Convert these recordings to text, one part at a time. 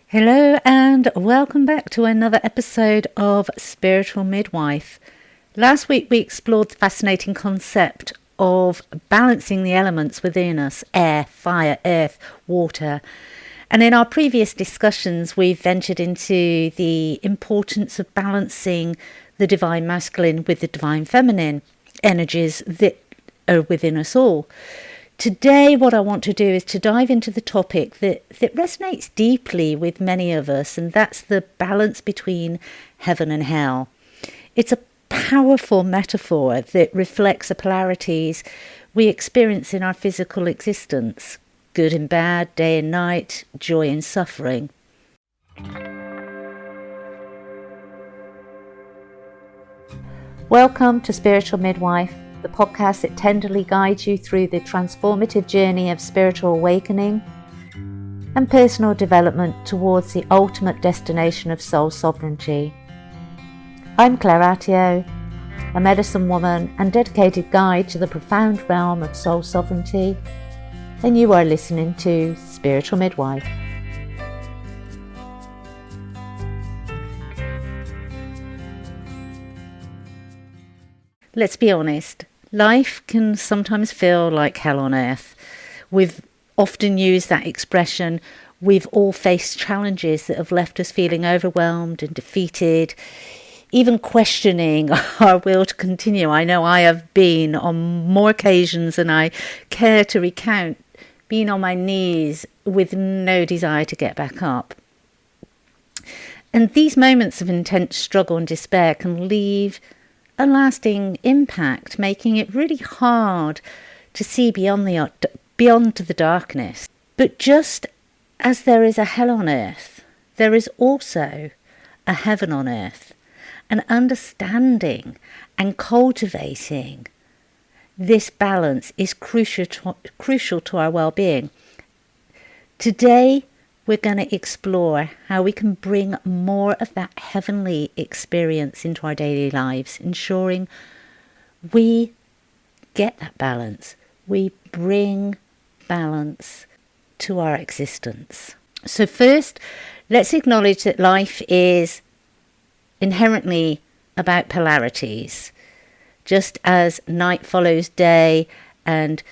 Hello and welcome back to another episode of Spiritual Midwife. Last week we explored the fascinating concept of balancing the elements within us: air, fire, earth, water. And in our previous discussions we've ventured into the importance of balancing the divine masculine with the divine feminine energies that are within us all. Today, what I want to do is to dive into the topic that resonates deeply with many of us, and that's the balance between heaven and hell. It's a powerful metaphor that reflects the polarities we experience in our physical existence: good and bad, day and night, joy and suffering. Welcome to Spiritual Midwife, the podcast that tenderly guides you through the transformative journey of spiritual awakening and personal development towards the ultimate destination of soul sovereignty. I'm Atyeo, a medicine woman and dedicated guide to the profound realm of soul sovereignty, and you are listening to Spiritual Midwife. Let's be honest, life can sometimes feel like hell on earth. We've often used that expression. We've all faced challenges that have left us feeling overwhelmed and defeated, even questioning our will to continue. I know I have been on more occasions than I care to recount, being on my knees with no desire to get back up. And these moments of intense struggle and despair can leave a lasting impact, making it really hard to see beyond the darkness. But just as there is a hell on earth, there is also a heaven on earth. And understanding and cultivating this balance is crucial to our well-being. Today, we're going to explore how we can bring more of that heavenly experience into our daily lives, ensuring we get that balance. We bring balance to our existence. So first, let's acknowledge that life is inherently about polarities. Just as night follows day and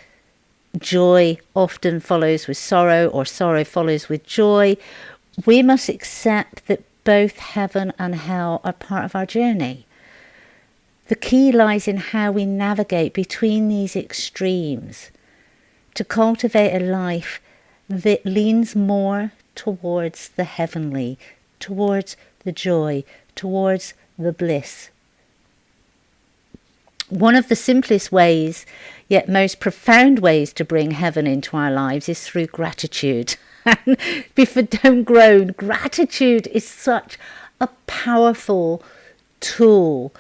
joy often follows with sorrow, or sorrow follows with joy, we must accept that both heaven and hell are part of our journey. The key lies in how we navigate between these extremes to cultivate a life that leans more towards the heavenly, towards the joy, towards the bliss. One of the simplest ways, yet most profound ways to bring heaven into our lives is through gratitude. And don't groan, gratitude is such a powerful tool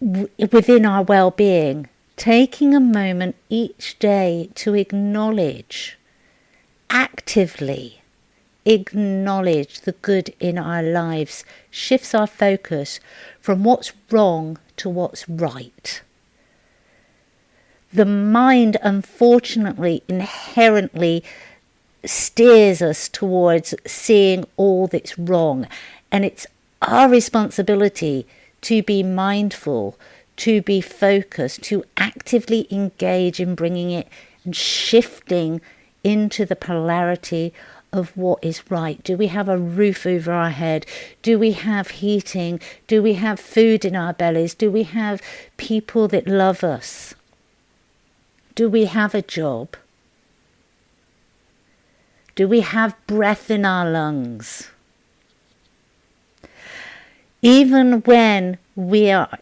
within our well-being. Taking a moment each day to actively acknowledge the good in our lives shifts our focus from what's wrong to what's right. The mind, unfortunately, inherently steers us towards seeing all that's wrong, and it's our responsibility to be mindful, to be focused, to actively engage in bringing it and shifting into the polarity of what is right. Do we have a roof over our head? Do we have heating? Do we have food in our bellies? Do we have people that love us? Do we have a job? Do we have breath in our lungs? Even when we are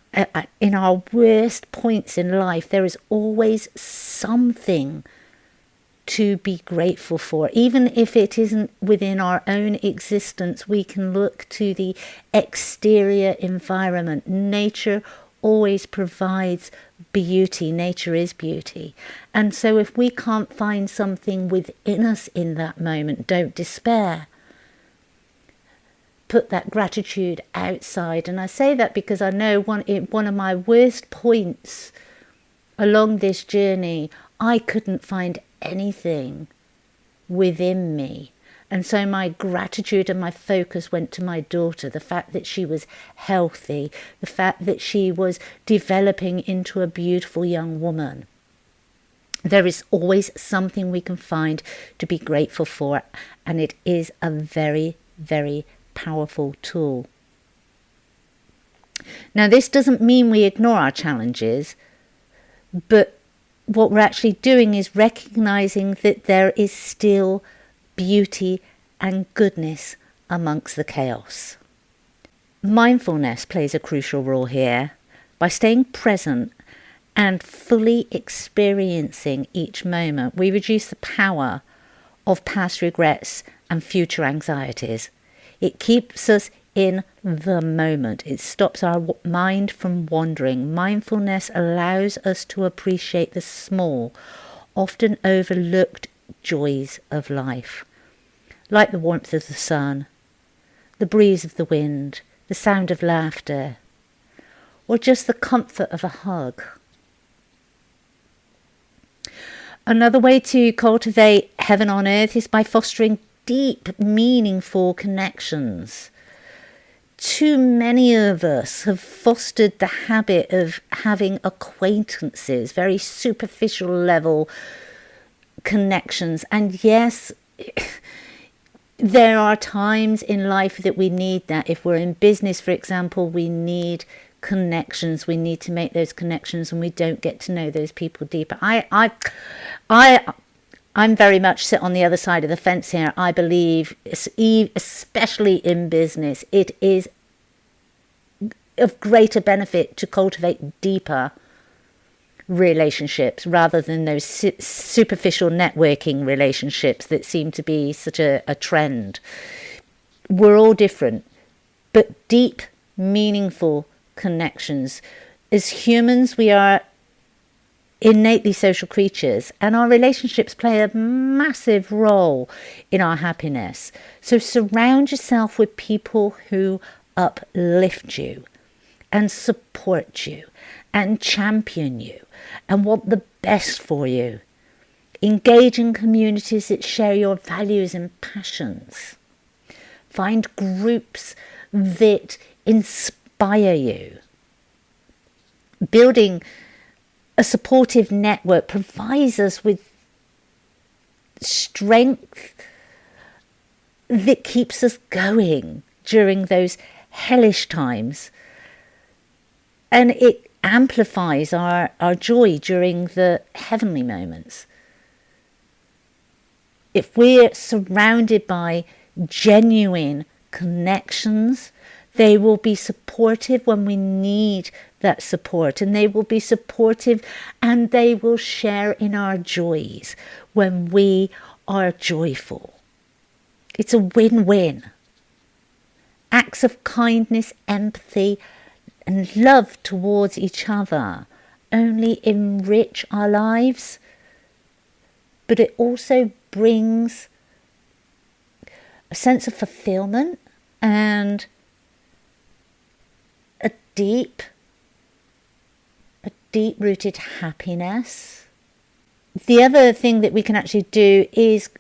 in our worst points in life, there is always something to be grateful for. Even if it isn't within our own existence, we can look to the exterior environment. Nature always provides beauty. Nature is beauty. And so if we can't find something within us in that moment, don't despair. Put that gratitude outside. And I say that because I know one of my worst points along this journey, I couldn't find anything within me. And so my gratitude and my focus went to my daughter, the fact that she was healthy, the fact that she was developing into a beautiful young woman. There is always something we can find to be grateful for, and it is a very, very powerful tool. Now, this doesn't mean we ignore our challenges, but what we're actually doing is recognizing that there is still beauty and goodness amongst the chaos. Mindfulness plays a crucial role here. By staying present and fully experiencing each moment, we reduce the power of past regrets and future anxieties. It keeps us in the moment. It stops our mind from wandering. Mindfulness allows us to appreciate the small, often overlooked joys of life, like the warmth of the sun, the breeze of the wind, the sound of laughter, or just the comfort of a hug. Another way to cultivate heaven on earth is by fostering deep, meaningful connections. Too many of us have fostered the habit of having acquaintances, very superficial level connections. And yes, there are times in life that we need that. If we're in business, for example, we need connections. We need to make those connections, and we don't get to know those people deeper. I'm very much sit on the other side of the fence here. I believe, especially in business, it is of greater benefit to cultivate deeper relationships rather than those superficial networking relationships that seem to be such a trend. We're all different, but deep, meaningful connections. As humans, we are innately social creatures, and our relationships play a massive role in our happiness. So surround yourself with people who uplift you and support you and champion you and want the best for you. Engage in communities that share your values and passions. Find groups that inspire you. Building a supportive network provides us with strength that keeps us going during those hellish times. And it amplifies our joy during the heavenly moments. If we're surrounded by genuine connections, they will be supportive when we need that support, and they will be supportive and they will share in our joys when we are joyful. It's a win-win. Acts of kindness, empathy, and love towards each other only enrich our lives, but it also brings a sense of fulfillment and a deep-rooted happiness. The other thing that we can actually do is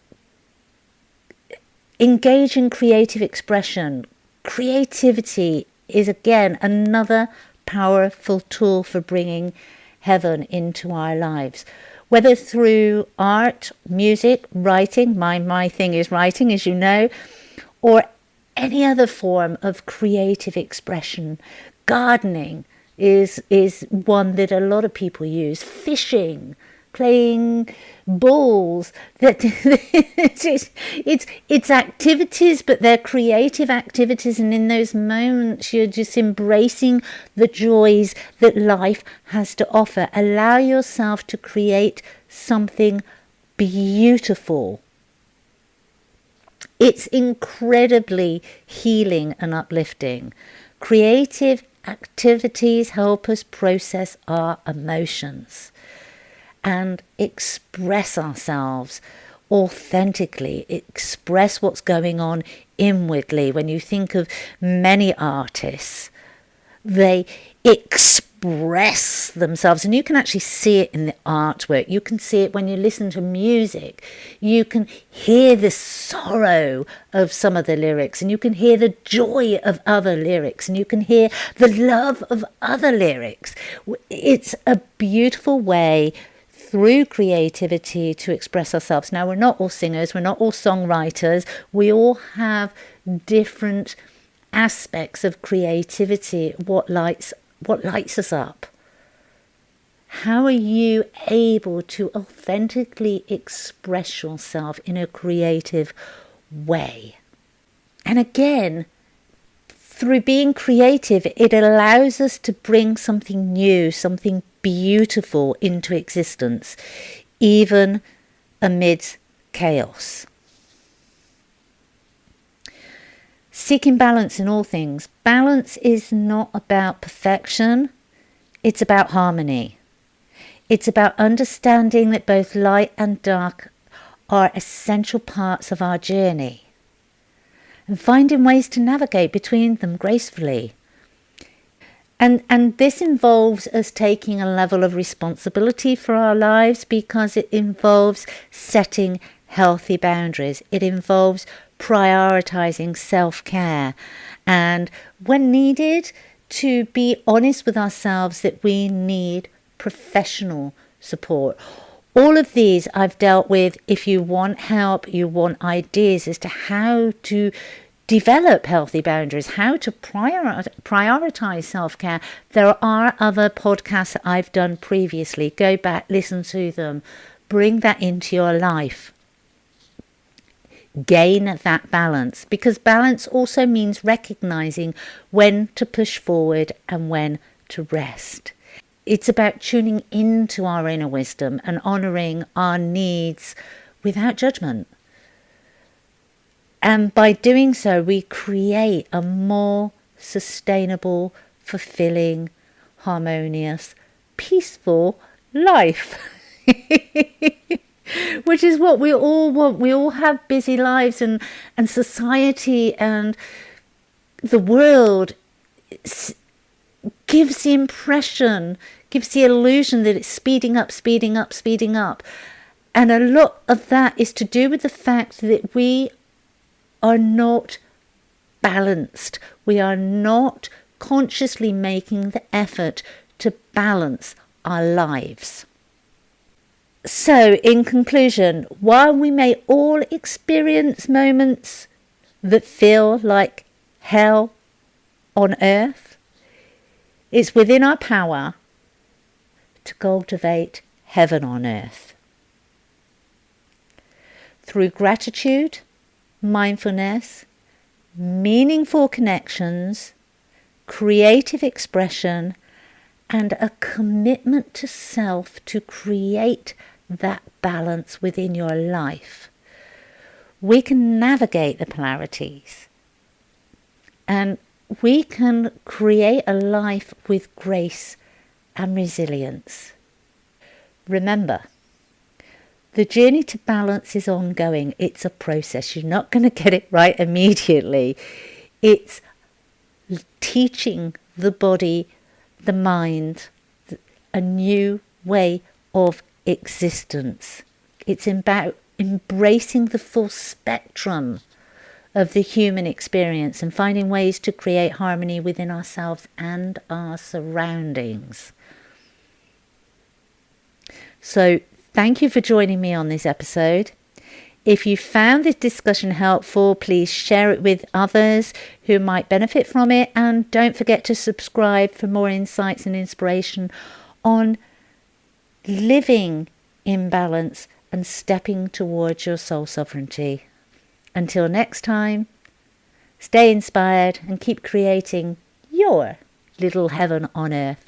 engage in creative expression. Creativity is, again, another powerful tool for bringing heaven into our lives. Whether through art, music, writing, my thing is writing, as you know, or any other form of creative expression. Gardening is one that a lot of people use. Fishing, playing bowls. It's activities, but they're creative activities, and in those moments you're just embracing the joys that life has to offer. Allow yourself to create something beautiful. It's incredibly healing and uplifting. Creative activities help us process our emotions and express ourselves authentically, express what's going on inwardly. When you think of many artists, They express themselves, and you can actually see it in the artwork. You can see it when you listen to music. You can hear the sorrow of some of the lyrics, and you can hear the joy of other lyrics, and you can hear the love of other lyrics. It's a beautiful way through creativity to express ourselves. Now, we're not all singers, we're not all songwriters. We all have different aspects of creativity. What lights us up? How are you able to authentically express yourself in a creative way? And again, through being creative, it allows us to bring something new, something beautiful into existence, even amidst chaos. Seeking balance in all things. Balance is not about perfection, it's about harmony. It's about understanding that both light and dark are essential parts of our journey, and finding ways to navigate between them gracefully. And this involves us taking a level of responsibility for our lives, because it involves setting healthy boundaries. It involves prioritizing self-care, and when needed, to be honest with ourselves that we need professional support. All of these I've dealt with. If you want help, you want ideas as to how to develop healthy boundaries, how to prioritize self-care, there are other podcasts that I've done previously. Go back, listen to them, bring that into your life. Gain that balance, because balance also means recognizing when to push forward and when to rest. It's about tuning into our inner wisdom and honoring our needs without judgment. And by doing so, we create a more sustainable, fulfilling, harmonious, peaceful life. Which is what we all want. We all have busy lives, and society and the world gives the impression, gives the illusion that it's speeding up. And a lot of that is to do with the fact that we are not balanced. We are not consciously making the effort to balance our lives. So, in conclusion, while we may all experience moments that feel like hell on earth, it's within our power to cultivate heaven on earth. Through gratitude, mindfulness, meaningful connections, creative expression, and a commitment to self to create that balance within your life, we can navigate the polarities, and we can create a life with grace and resilience. Remember, the journey to balance is ongoing. It's a process. You're not going to get it right immediately. It's teaching the body, the mind, a new way of existence. It's about embracing the full spectrum of the human experience and finding ways to create harmony within ourselves and our surroundings. So, thank you for joining me on this episode. If you found this discussion helpful, please share it with others who might benefit from it. And don't forget to subscribe for more insights and inspiration on living in balance and stepping towards your soul sovereignty. Until next time, stay inspired and keep creating your little heaven on earth.